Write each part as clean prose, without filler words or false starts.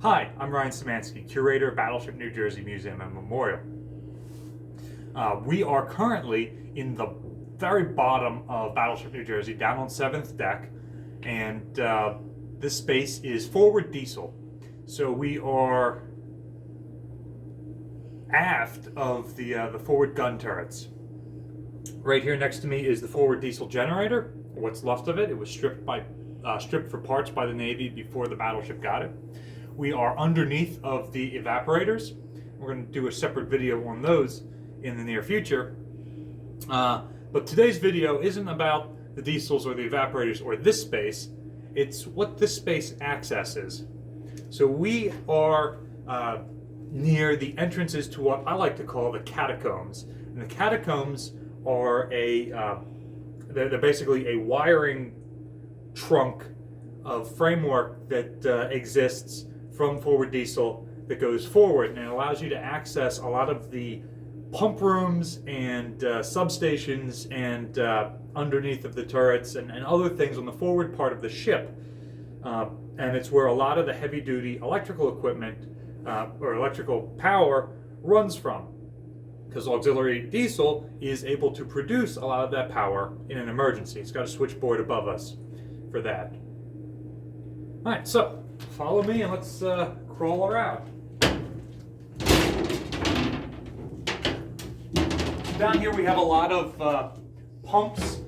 Hi, I'm Ryan Szymanski, curator of Battleship New Jersey Museum and Memorial. We are currently in the very bottom of Battleship New Jersey, down on 7th deck, and this space is forward diesel. So we are aft of the forward gun turrets. Right here next to me is the forward diesel generator, what's left of it. It was stripped for parts by the Navy before the battleship got it. We are underneath of the evaporators. We're going to do a separate video on those in the near future. But today's video isn't about the diesels or the evaporators or this space. It's what this space accesses. So we are near the entrances to what I like to call the Catacombs. And the Catacombs are they're basically a wiring trunk of framework that exists from forward diesel that goes forward, and it allows you to access a lot of the pump rooms and substations and underneath of the turrets and other things on the forward part of the ship. And it's where a lot of the heavy duty electrical equipment or electrical power runs from, because auxiliary diesel is able to produce a lot of that power in an emergency. It's got a switchboard above us for that. All right, so follow me and let's crawl around. Down here we have a lot of pumps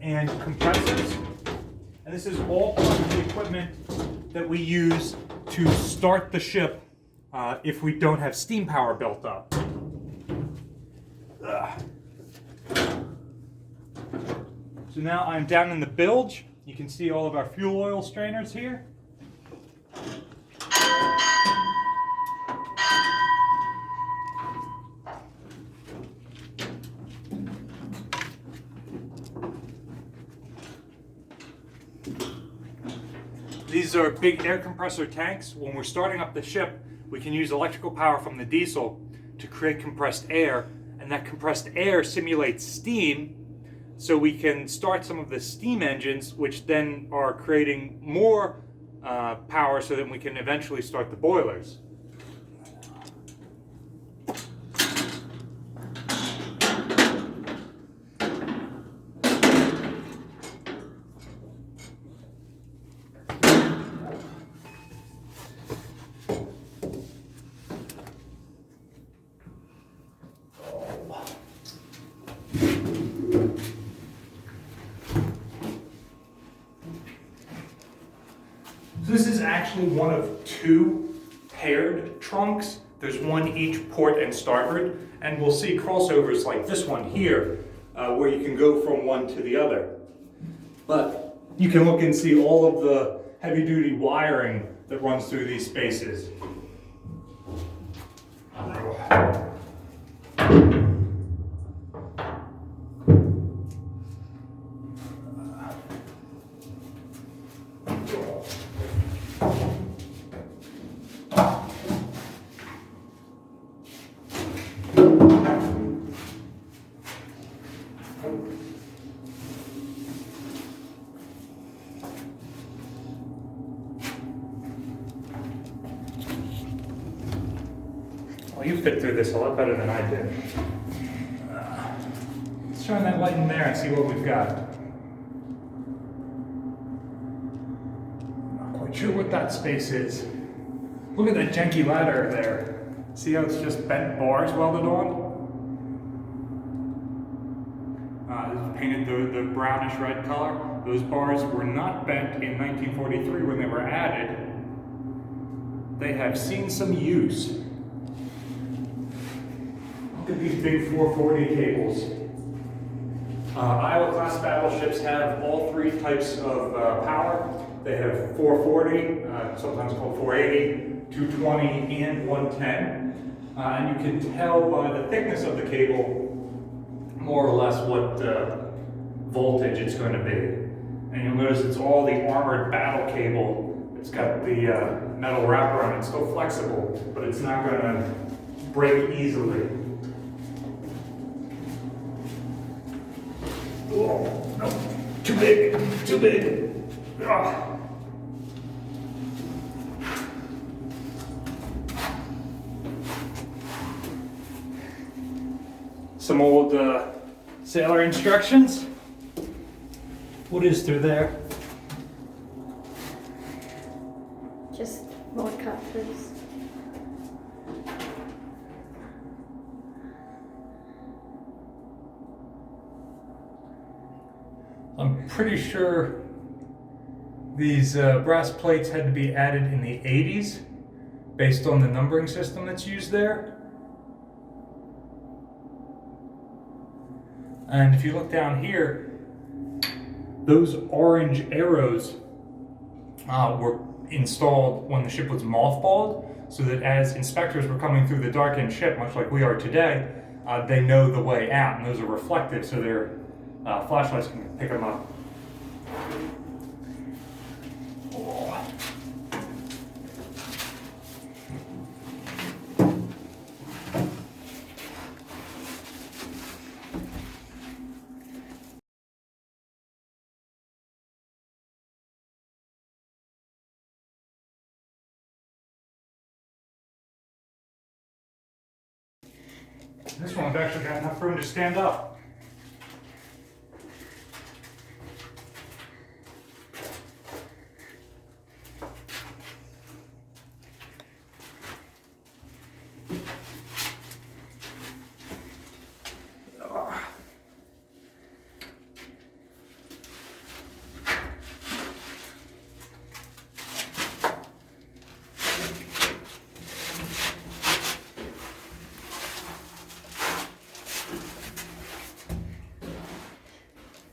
and compressors, and this is all part of the equipment that we use to start the ship if we don't have steam power built up. So now I'm down in the bilge. You can see all of our fuel oil strainers here. These are big air compressor tanks. When we're starting up the ship, we can use electrical power from the diesel to create compressed air, and that compressed air simulates steam, so we can start some of the steam engines, which then are creating more power so that we can eventually start the boilers. So this is actually one of two paired trunks. There's one each port and starboard, and we'll see crossovers like this one here, where you can go from one to the other. But you can look and see all of the heavy-duty wiring that runs through these spaces. Well, you fit through this a lot better than I did. Let's shine that light in there and see what we've got. Not quite sure what that space is. Look at that janky ladder there. See how it's just bent bars welded on? This is painted the brownish red color. Those bars were not bent in 1943 when they were added. They have seen some use. Look at these big 440 cables. Iowa-class battleships have all three types of power. They have 440, sometimes called 480, 220, and 110. And you can tell by the thickness of the cable more or less what voltage it's going to be. And you'll notice it's all the armored battle cable. It's got the metal wrapper on it. It's still flexible, but it's not going to break easily. Oh, no, too big, too big. Ugh. Some old sailor instructions. What is through there? Just more cut-throughs. I'm pretty sure these brass plates had to be added in the 80s based on the numbering system that's used there. And if you look down here, those orange arrows were installed when the ship was mothballed, so that as inspectors were coming through the darkened ship, much like we are today, they know the way out, and those are reflective, so their flashlights can pick them up. This one's actually got enough room to stand up.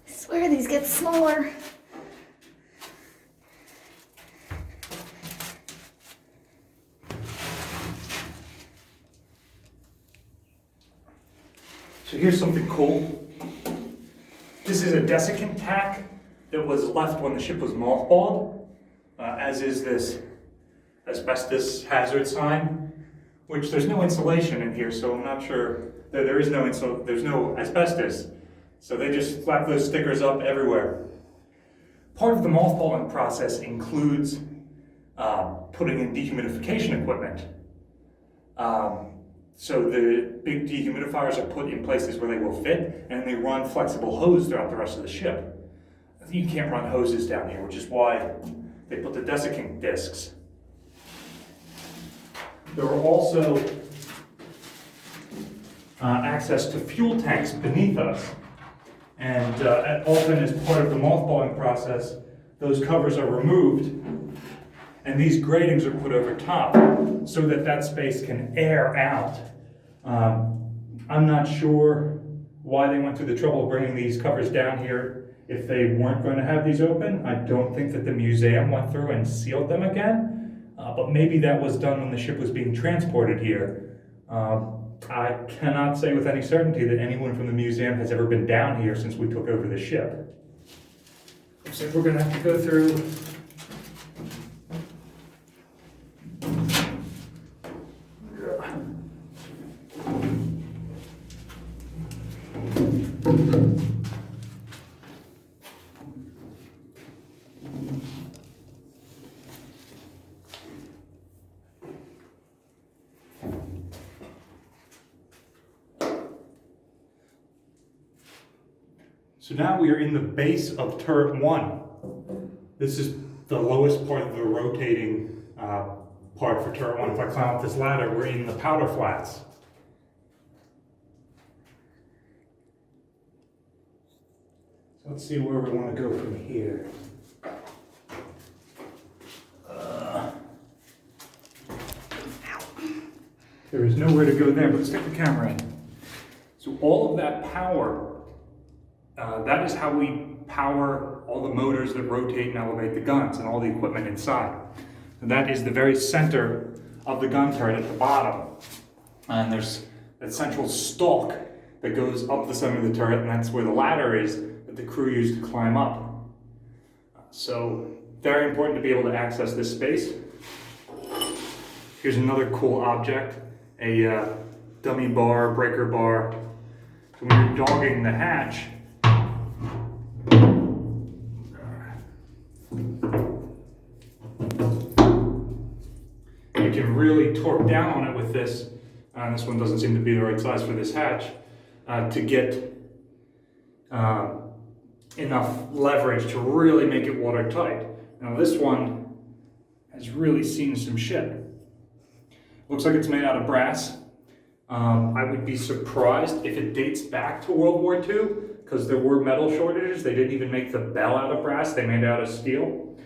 I swear these get smaller. So here's something cool. This is a desiccant tack that was left when the ship was mothballed, as is this asbestos hazard sign, which there's no insulation in here, so I'm not sure that there's no asbestos. So they just slap those stickers up everywhere. Part of the mothballing process includes putting in dehumidification equipment. So the big dehumidifiers are put in places where they will fit, and they run flexible hose throughout the rest of the ship. You can't run hoses down here, which is why they put the desiccant discs. There are also access to fuel tanks beneath us. And often as part of the mothballing process, those covers are removed, and these gratings are put over top so that that space can air out. I'm not sure why they went through the trouble of bringing these covers down here if they weren't going to have these open. I don't think that the museum went through and sealed them again, but maybe that was done when the ship was being transported here. I cannot say with any certainty that anyone from the museum has ever been down here since we took over the ship. So we're going to have to go through So now we are in the base of turret 1. This is the lowest part of the rotating part for turret 1. If I climb up this ladder, we're in the powder flats. So let's see where we want to go from here. There is nowhere to go there, but stick the camera in. So all of that power, that is how we power all the motors that rotate and elevate the guns and all the equipment inside. And that is the very center of the gun turret at the bottom. And there's that central stalk that goes up the center of the turret, and that's where the ladder is that the crew used to climb up. So very important to be able to access this space. Here's another cool object, a dummy bar, breaker bar. So when you're dogging the hatch, you can really torque down on it with this. This one doesn't seem to be the right size for this hatch. to get enough leverage to really make it watertight. Now this one has really seen some shit. Looks like it's made out of brass. I would be surprised if it dates back to World War II, because there were metal shortages. They didn't even make the bell out of brass, they made it out of steel.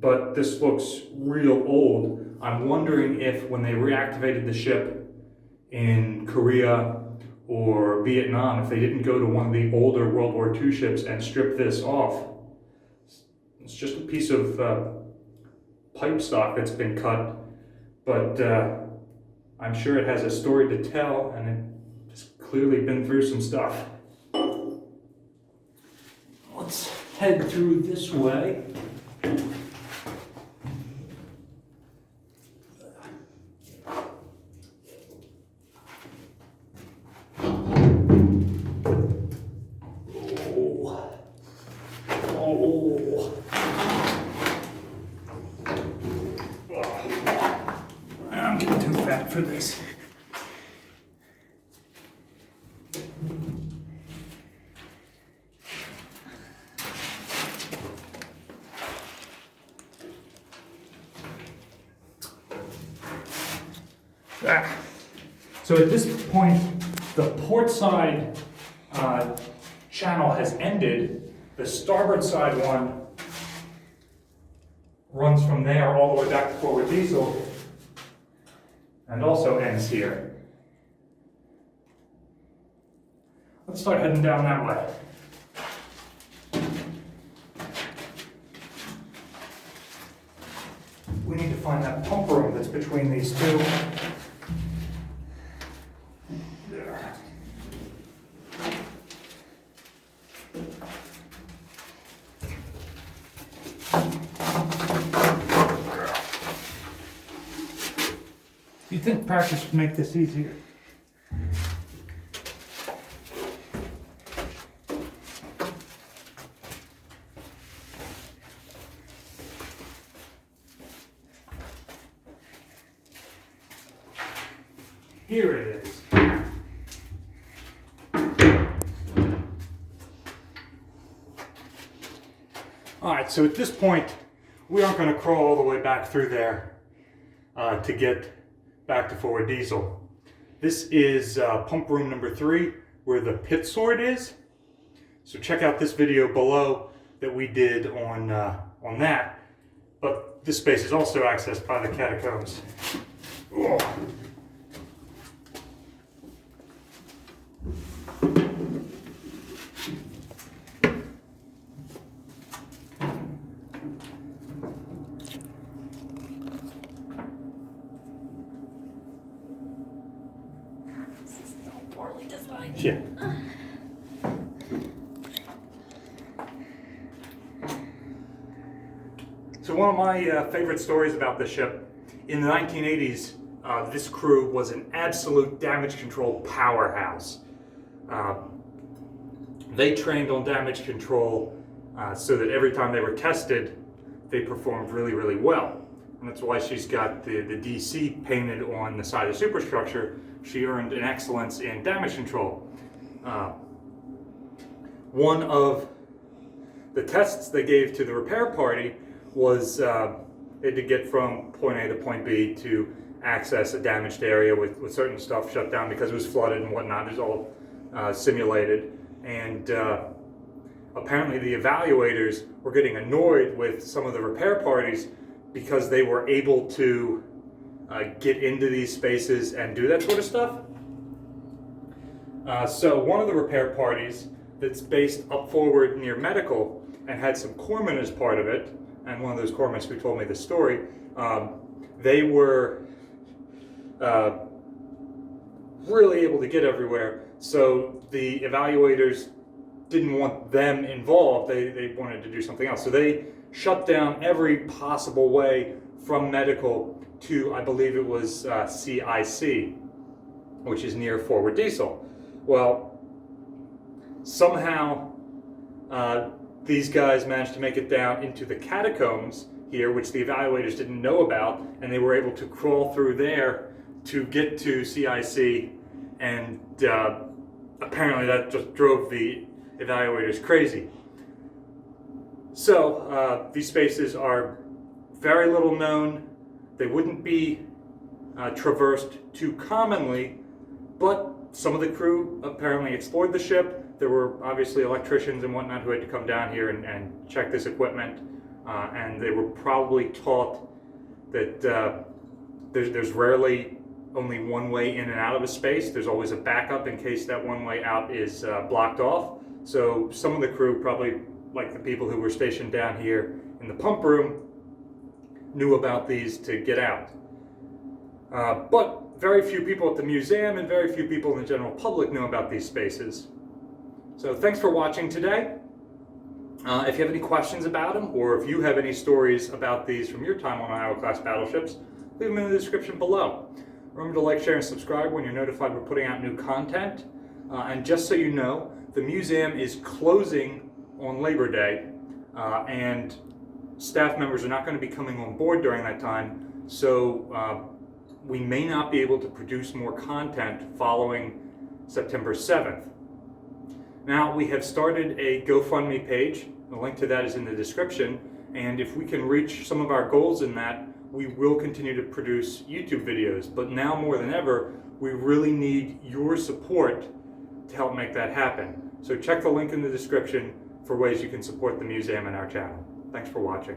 But this looks real old. I'm wondering if when they reactivated the ship in Korea or Vietnam, if they didn't go to one of the older World War II ships and strip this off. It's just a piece of pipe stock that's been cut, but I'm sure it has a story to tell, and it's clearly been through some stuff. Let's head through this way. I'm getting too fat for this. So at this point, the port side channel has ended. The starboard side one runs from there all the way back to forward diesel and also ends here. Let's start heading down that way. We need to find that pump room that's between these two. There. You'd think practice would make this easier. Here it is. All right, so at this point, we aren't going to crawl all the way back through there to get back to forward diesel. This is pump room number 3, where the pit sword is. So check out this video below that we did on that. But this space is also accessed by the catacombs. Oh. Poorly designed. Yeah. So one of my favorite stories about this ship, in the 1980s, this crew was an absolute damage control powerhouse. They trained on damage control so that every time they were tested, they performed really, really well. And that's why she's got the DC painted on the side of the superstructure. She earned an excellence in damage control. One of the tests they gave to the repair party was they had to get from point A to point B to access a damaged area with certain stuff shut down because it was flooded and whatnot. It was all simulated. And apparently the evaluators were getting annoyed with some of the repair parties because they were able to get into these spaces and do that sort of stuff. So one of the repair parties that's based up forward near medical and had some corpsmen as part of it, and one of those corpsmen who told me the story, they were really able to get everywhere. So the evaluators didn't want them involved. They wanted to do something else. So they shut down every possible way from medical to, I believe it was CIC, which is near forward diesel. Well, somehow these guys managed to make it down into the catacombs here, which the evaluators didn't know about, and they were able to crawl through there to get to CIC and apparently that just drove the evaluators crazy. So these spaces are very little known. They wouldn't be traversed too commonly, but some of the crew apparently explored the ship. There were obviously electricians and whatnot who had to come down here and check this equipment, and they were probably taught that there's rarely only one way in and out of a space. There's always a backup in case that one way out is blocked off. So some of the crew, probably like the people who were stationed down here in the pump room, knew about these to get out. But very few people at the museum and very few people in the general public know about these spaces. So thanks for watching today. If you have any questions about them, or if you have any stories about these from your time on Iowa-class battleships, leave them in the description below. Remember to like, share, and subscribe when you're notified we're putting out new content. And just so you know, the museum is closing on Labor Day, and staff members are not going to be coming on board during that time, so we may not be able to produce more content following September 7th. Now, we have started a GoFundMe page. The link to that is in the description, and if we can reach some of our goals in that, we will continue to produce YouTube videos. But now more than ever, we really need your support to help make that happen. So check the link in the description for ways you can support the museum and our channel. Thanks for watching.